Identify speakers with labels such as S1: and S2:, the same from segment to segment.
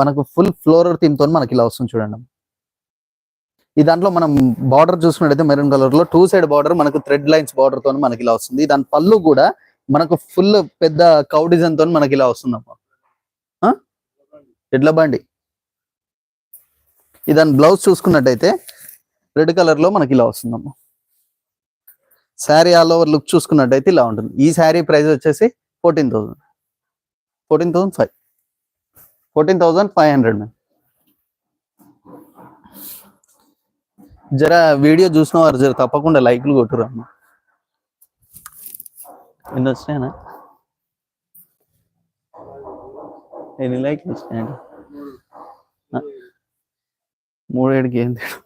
S1: మనకు full floral theme తో మనకి ఇలా వస్తుంది చూడండి. ఈ దాంట్లో మనం బార్డర్ చూసుకున్నట్టయితే మెరూన్ కలర్ లో 2 సైడ్ బార్డర్ మనకు థ్రెడ్ లైన్స్ బార్డర్ తో మనకి ఇలా వస్తుంది. దాని పళ్ళు కూడా మనకు ఫుల్ పెద్ద కౌ డిజైన్ తో మనకి ఇలా వస్తుందమ్మా. ఎడ్ల బండి. ఈ దాని బ్లౌజ్ చూసుకున్నట్టయితే రెడ్ కలర్ లో మనకి ఇలా వస్తుందమ్మా. శారీ ఆల్ ఓవర్ లుక్ చూసుకున్నట్టయితే ఇలా ఉంటుంది. ఈ శారీ ప్రైస్ వచ్చేసి 14,500 మ్యామ్. జర వీడియో చూసిన వారు జర తప్పకుండా లైక్లు కొట్టురు అమ్మ. ఎన్ని వచ్చినాయనా? ఎన్ని లైక్లు వచ్చినాయండి? 3-7కి ఏం తేడు.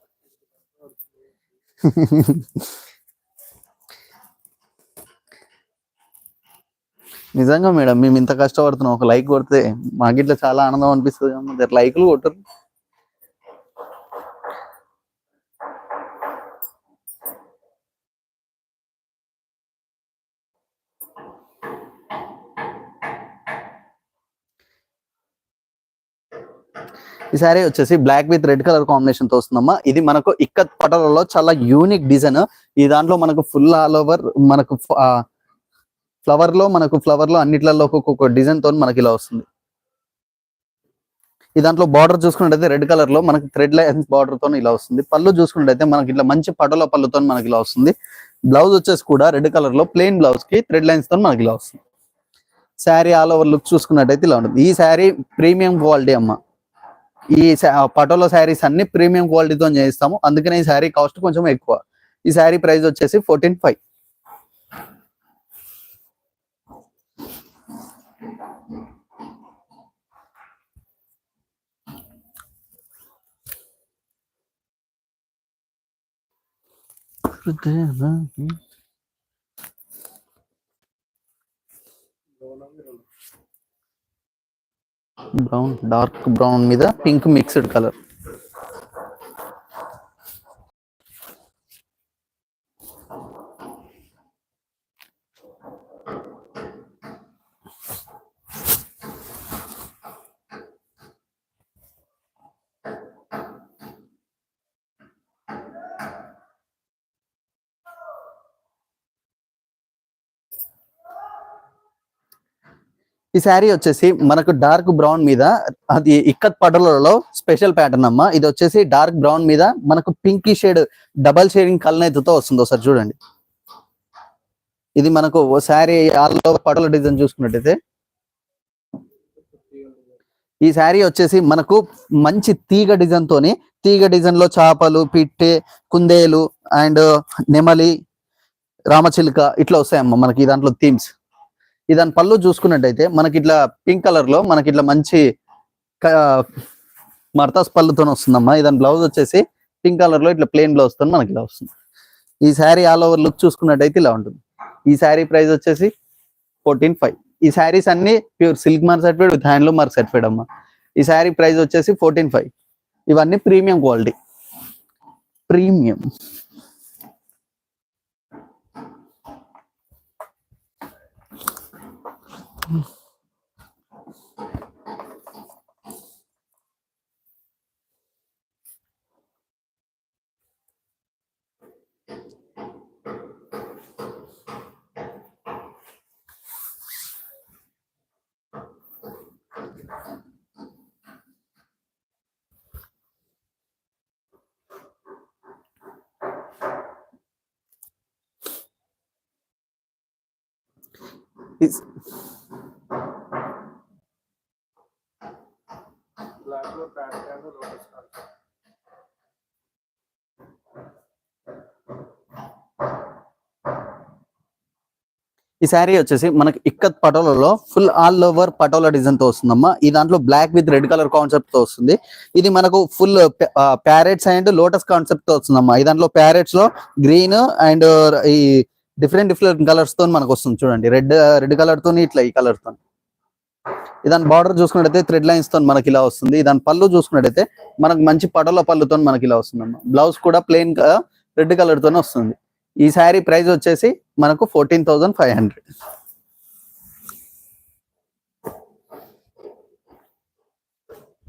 S1: నిజంగా మేడం మేము ఇంత కష్టపడుతున్నాం, ఒక లైక్ కొడితే మాకు ఇట్లా చాలా ఆనందం అనిపిస్తుంది అమ్మ. లైక్లు కొట్టరు. ఈ శారీ వచ్చేసి black with red colour combination తో వస్తుందమ్మా. ఇది మనకు ఇక్కత్ పటోలలో చాలా యూనిక్ డిజైన్. ఈ దాంట్లో మనకు ఫుల్ ఆల్ ఓవర్ మనకు ఫ్లవర్ లో అన్నిట్లలో ఒక్కొక్క డిజైన్ తో మనకి ఇలా వస్తుంది. ఈ దాంట్లో బార్డర్ చూసుకున్నట్టయితే రెడ్ కలర్ లో మనకి థ్రెడ్ లైన్స్ బార్డర్ తో ఇలా వస్తుంది. పళ్ళు చూసుకున్నట్టయితే మనకి ఇట్లా మంచి పటోల పళ్ళుతో మనకి ఇలా వస్తుంది. బ్లౌజ్ వచ్చేసి కూడా రెడ్ కలర్ లో ప్లెయిన్ బ్లౌజ్ కి థ్రెడ్ లైన్స్ తో మనకి ఇలా వస్తుంది. శారీ ఆల్ ఓవర్ లుక్ చూసుకున్నట్టయితే ఇలా ఉంటుంది. ఈ శారీ ప్రీమియం క్వాలిటీ అమ్మ. ఈ పటోలా శారీస్ అన్ని ప్రీమియం క్వాలిటీతో చేయిస్తాము, అందుకనే ఈ శారీ కాస్ట్ కొంచెం ఎక్కువ. ఈ శారీ ప్రైస్ వచ్చేసి 14,500. బ్రౌన్, డార్క్ బ్రౌన్ మీద పింక్ మిక్స్డ్ కలర్. ఈ శారీ వచ్చేసి మనకు డార్క్ బ్రౌన్ మీద, అది ఇక్కత్ పటోలలో స్పెషల్ ప్యాటర్న్ అమ్మా. ఇది వచ్చేసి డార్క్ బ్రౌన్ మీద మనకు పింకీ షేడ్ డబల్ షేడింగ్ కలనైతుతో వస్తుంది. ఒకసారి చూడండి. ఇది మనకు sari all over patola design చూసుకున్నట్టయితే ఈ శారీ వచ్చేసి మనకు మంచి తీగ డిజైన్ తోని, తీగ డిజైన్ లో చేపలు, పిట్టె, కుందేలు అండ్ నెమలి, రామచిలుక ఇట్లా వస్తాయమ్మా మనకి ఈ దాంట్లో థీమ్స్. ఈ దాని పళ్ళు చూసుకున్నట్టయితే మనకి ఇట్లా పింక్ కలర్ లో మనకి ఇట్లా మంచి మర్తాస్ పళ్ళుతో వస్తుందమ్మా. ఈ దాని బ్లౌజ్ వచ్చేసి పింక్ కలర్ లో ఇట్లా ప్లెయిన్ బ్లౌజ్ తో మనకి ఇలా వస్తుంది. ఈ శారీ ఆల్ ఓవర్ లుక్ చూసుకున్నట్టయితే ఇలా ఉంటుంది. ఈ శారీ ప్రైస్ వచ్చేసి 14,500. ఈ శారీస్ అన్ని pure silk mark certified with handloom mark certified అమ్మా. ఈ శారీ ప్రైస్ వచ్చేసి 14,500. ఇవన్నీ ప్రీమియం క్వాలిటీ. ప్రీమియం. ఈ శారీ వచ్చేసి మనకి ఇక్కత్ పటోలలో full all over patola design తో వస్తుందమ్మా. ఈ దాంట్లో black with red colour concept తో వస్తుంది. ఇది మనకు full parrots and lotus concept తో వస్తుందమ్మా. ఈ దాంట్లో ప్యారెట్స్ లో గ్రీన్ అండ్ ఈ డిఫరెంట్ కలర్స్ తో మనకు వస్తుంది చూడండి. రెడ్ కలర్ తోని ఇట్లా ఈ కలర్ తో. దాని బార్డర్ చూసుకున్నట్టయితే థ్రెడ్ లైన్స్ తో మనకి ఇలా వస్తుంది. దాని పళ్ళు చూసుకున్నట్టయితే మనకు మంచి పటోలా పళ్ళుతో మనకి ఇలా వస్తుందమ్మా. బ్లౌజ్ కూడా ప్లెయిన్ రెడ్ కలర్ తోనే వస్తుంది. ఈ శారీ ప్రైస్ వచ్చేసి మనకు 14,500.